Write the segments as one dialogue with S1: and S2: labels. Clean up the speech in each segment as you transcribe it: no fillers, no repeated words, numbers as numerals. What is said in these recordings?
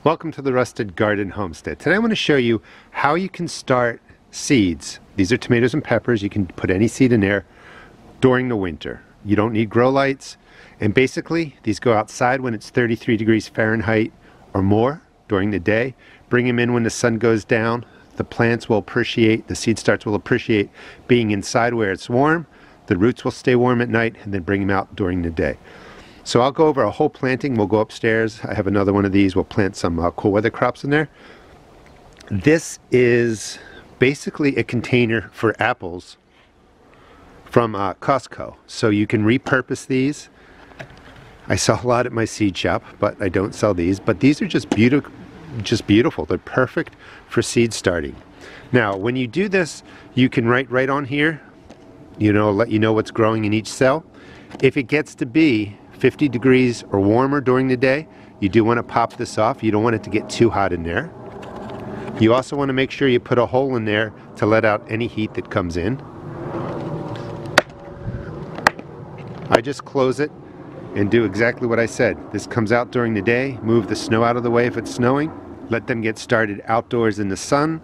S1: Welcome to the Rusted Garden Homestead. Today I want to show you how you can start seeds. These are tomatoes and peppers. You can put any seed in there during the winter. You don't need grow lights, and basically these go outside when it's 33 degrees Fahrenheit or more during the day. Bring them in when the sun goes down. The plants will appreciate, the seed starts will appreciate being inside where it's warm. The roots will stay warm at night, and then bring them out during the day. So I'll go over a whole planting. We'll go upstairs. I have another one of these. We'll plant some cool weather crops in there. This is basically a container for apples from Costco. So you can repurpose these. I sell a lot at my seed shop, but I don't sell these. But these are just beautiful. They're perfect for seed starting. Now, when you do this, you can write right on here, let you know what's growing in each cell. If it gets to be 50 degrees or warmer during the day, you do want to pop this off. You don't want it to get too hot in there. You also want to make sure you put a hole in there to let out any heat that comes in. I just close it and do exactly what I said. This comes out during the day. Move the snow out of the way if it's snowing. Let them get started outdoors in the sun.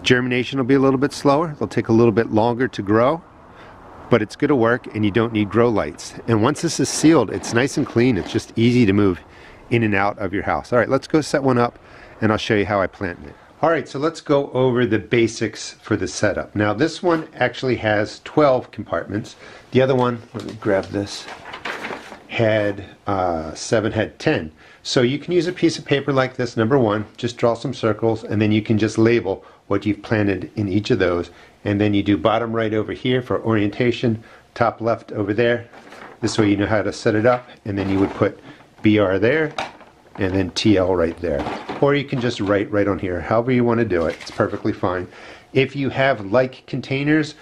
S1: Germination will be a little bit slower. They'll take a little bit longer to grow, but it's going to work, and you don't need grow lights. And once this is sealed, it's nice and clean. It's just easy to move in and out of your house. All right, let's go set one up, and I'll show you how I planted it. All right, so let's go over the basics for the setup. Now, this one actually has 12 compartments. The other one, let me grab this, had 10. So you can use a piece of paper like this, number one, just draw some circles, and then you can just label what you've planted in each of those. And then you do bottom right over here for orientation, top left over there. This way you know how to set it up, and then you would put BR there, and then TL right there. Or you can just write right on here, however you want to do it. It's perfectly fine. If you have like containers,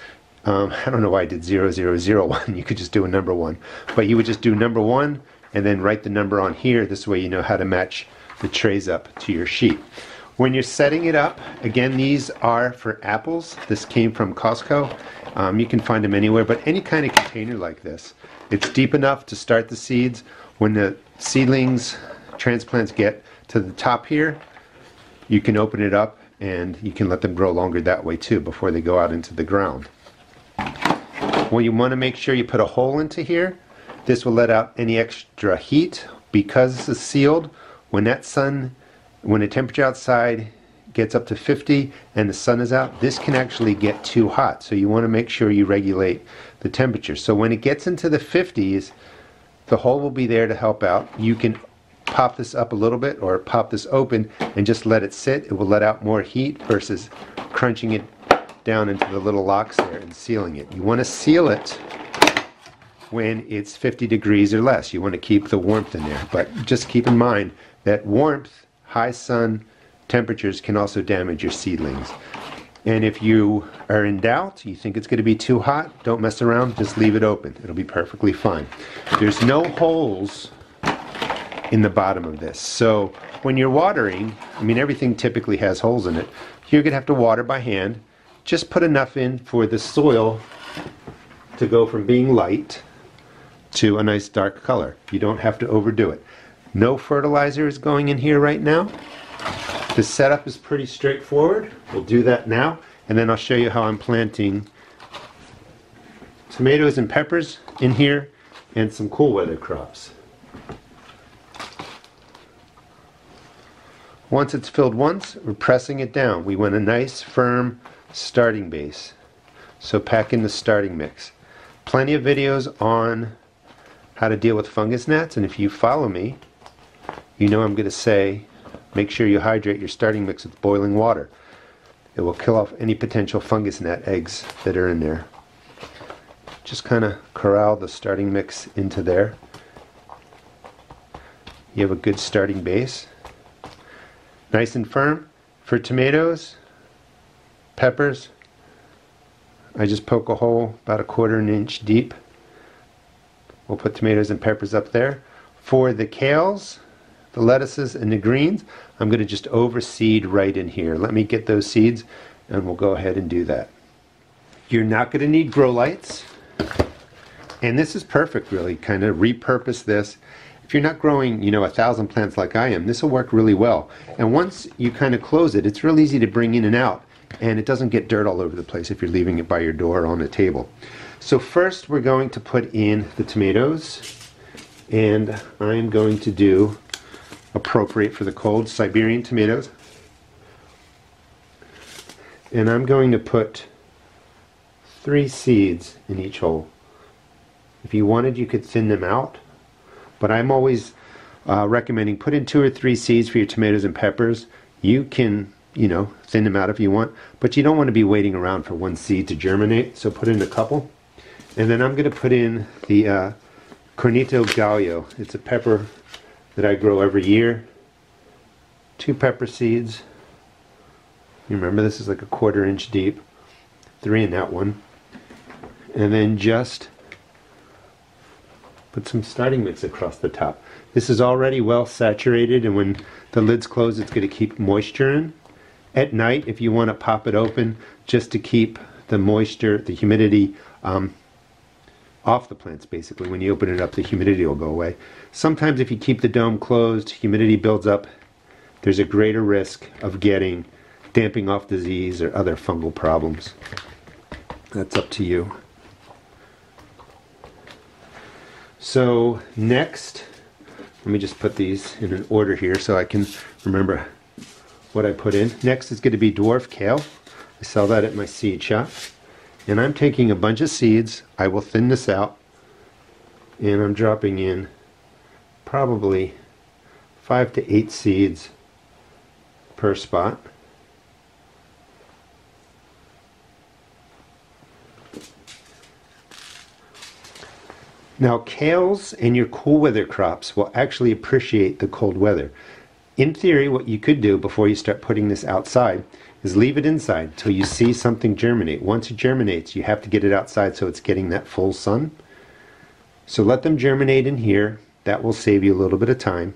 S1: I don't know why I did 0001. You could just do a number one. But you would just do number one, and then write the number on here. This way you know how to match the trays up to your sheet. When you're setting it up, again, these are for apples. This came from Costco. You can find them anywhere, but any kind of container like this. It's deep enough to start the seeds. When the seedlings, transplants get to the top here, you can open it up and you can let them grow longer that way too before they go out into the ground. Well, you want to make sure you put a hole into here. This will let out any extra heat. Because this is sealed, when the temperature outside gets up to 50 and the sun is out, this can actually get too hot. So you want to make sure you regulate the temperature. So when it gets into the 50s, the hole will be there to help out. You can pop this up a little bit or pop this open and just let it sit. It will let out more heat versus crunching it down into the little locks there and sealing it. You want to seal it when it's 50 degrees or less. You want to keep the warmth in there. But just keep in mind that warmth, high sun temperatures can also damage your seedlings. And if you are in doubt, you think it's going to be too hot, don't mess around, just leave it open. It'll be perfectly fine. There's no holes in the bottom of this. So when you're watering, everything typically has holes in it. You're going to have to water by hand. Just put enough in for the soil to go from being light to a nice dark color. You don't have to overdo it. No fertilizer is going in here right now. The setup is pretty straightforward. We'll do that now, and then I'll show you how I'm planting tomatoes and peppers in here and some cool weather crops. Once it's filled once, we're pressing it down. We want a nice firm starting base. So pack in the starting mix. Plenty of videos on how to deal with fungus gnats, and if you follow me, you know I'm going to say make sure you hydrate your starting mix with boiling water. It will kill off any potential fungus gnat eggs that are in there. Just kind of corral the starting mix into there. You have a good starting base. Nice and firm. For tomatoes, peppers, I just poke a hole about 1/4 inch deep. We'll put tomatoes and peppers up there. For the kales, the lettuces, and the greens, I'm going to just overseed right in here. Let me get those seeds and we'll go ahead and do that. You're not going to need grow lights, and this is perfect, really. Kind of repurpose this If you're not growing, 1,000 plants like I am, this will work really well. And once you kind of close it, it's real easy to bring in and out, and it doesn't get dirt all over the place if you're leaving it by your door or on the table. So first we're going to put in the tomatoes, and I'm going to do appropriate for the cold Siberian tomatoes. And I'm going to put 3 seeds in each hole. If you wanted, you could thin them out, but I'm always recommending put in 2 or 3 seeds for your tomatoes and peppers. You can, thin them out if you want, but you don't want to be waiting around for one seed to germinate, so put in a couple. And then I'm going to put in the Cornito Gallo. It's a pepper that I grow every year. 2 pepper seeds. You remember, this is like a 1/4 inch deep. 3 in that one. And then just put some starting mix across the top. This is already well saturated, and when the lid's closed, it's going to keep moisture in. At night, if you want to pop it open, just to keep the moisture, the humidity off the plants, basically. When you open it up, the humidity will go away. Sometimes if you keep the dome closed, humidity builds up. There's a greater risk of getting damping off disease or other fungal problems. That's up to you. So next, let me just put these in an order here so I can remember what I put in. Next is going to be Dwarf Kale. I sell that at my seed shop. And I'm taking a bunch of seeds. I will thin this out, and I'm dropping in probably 5 to 8 seeds per spot. Now, kales and your cool weather crops will actually appreciate the cold weather. In theory, what you could do before you start putting this outside is leave it inside until you see something germinate. Once it germinates, you have to get it outside so it's getting that full sun. So let them germinate in here. That will save you a little bit of time.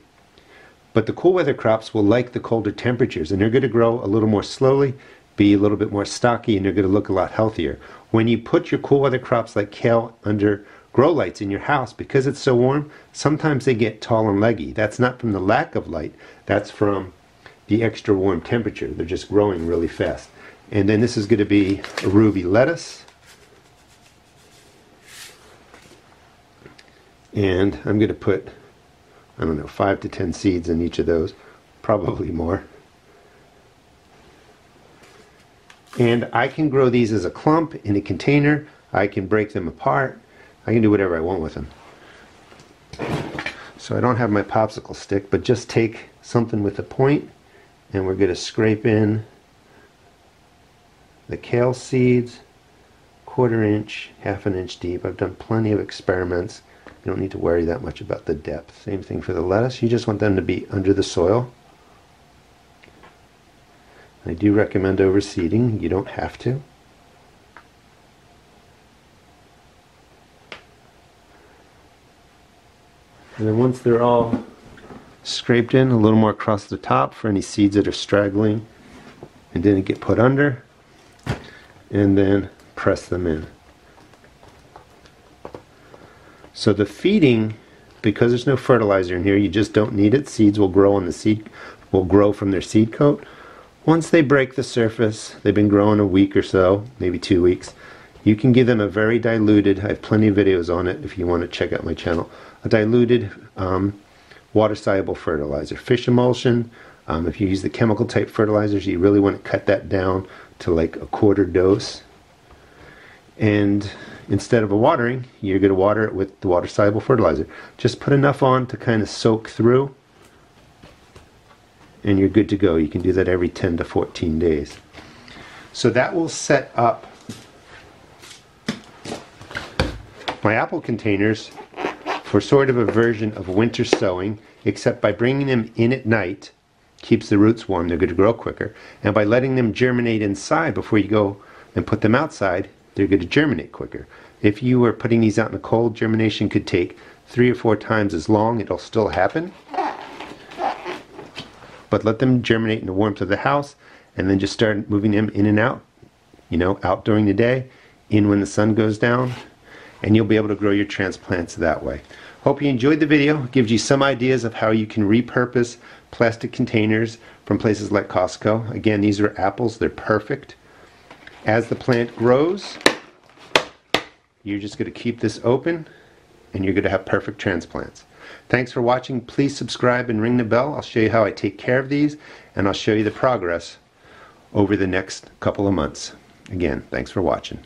S1: But the cool weather crops will like the colder temperatures, and they're going to grow a little more slowly, be a little bit more stocky, and they're going to look a lot healthier. When you put your cool weather crops like kale under grow lights in your house, because it's so warm, sometimes they get tall and leggy. That's not from the lack of light, that's from the extra warm temperature. They're just growing really fast. And then this is going to be a ruby lettuce. And I'm going to put, 5 to 10 seeds in each of those, probably more. And I can grow these as a clump in a container. I can break them apart. I can do whatever I want with them. So I don't have my popsicle stick, but just take something with a point, and we're going to scrape in the kale seeds, 1/4 inch, 1/2 inch deep. I've done plenty of experiments. You don't need to worry that much about the depth. Same thing for the lettuce. You just want them to be under the soil. I do recommend overseeding. You don't have to. And then once they're all scraped in, a little more across the top for any seeds that are straggling and didn't get put under, and then press them in. So the feeding, because there's no fertilizer in here, you just don't need it. Seeds will grow on the seed, will grow from their seed coat. Once they break the surface, they've been growing a week or so, maybe 2 weeks, you can give them a very diluted, I have plenty of videos on it if you want to check out my channel, a diluted water-soluble fertilizer. Fish emulsion, if you use the chemical type fertilizers, you really want to cut that down to like a 1/4 dose. And instead of a watering, you're going to water it with the water-soluble fertilizer. Just put enough on to kind of soak through, and you're good to go. You can do that every 10 to 14 days. So that will set up my apple containers for sort of a version of winter sowing, except by bringing them in at night, keeps the roots warm, they're going to grow quicker, and by letting them germinate inside before you go and put them outside, they're going to germinate quicker. If you were putting these out in the cold, germination could take 3 or 4 times as long. It'll still happen, but let them germinate in the warmth of the house, and then just start moving them in and out, out during the day, in when the sun goes down. and you'll be able to grow your transplants that way. Hope you enjoyed the video. It gives you some ideas of how you can repurpose plastic containers from places like Costco. Again, these are apples. They're perfect. As the plant grows, you're just going to keep this open and you're going to have perfect transplants. Thanks for watching. Please subscribe and ring the bell. I'll show you how I take care of these, and I'll show you the progress over the next couple of months. Again, thanks for watching.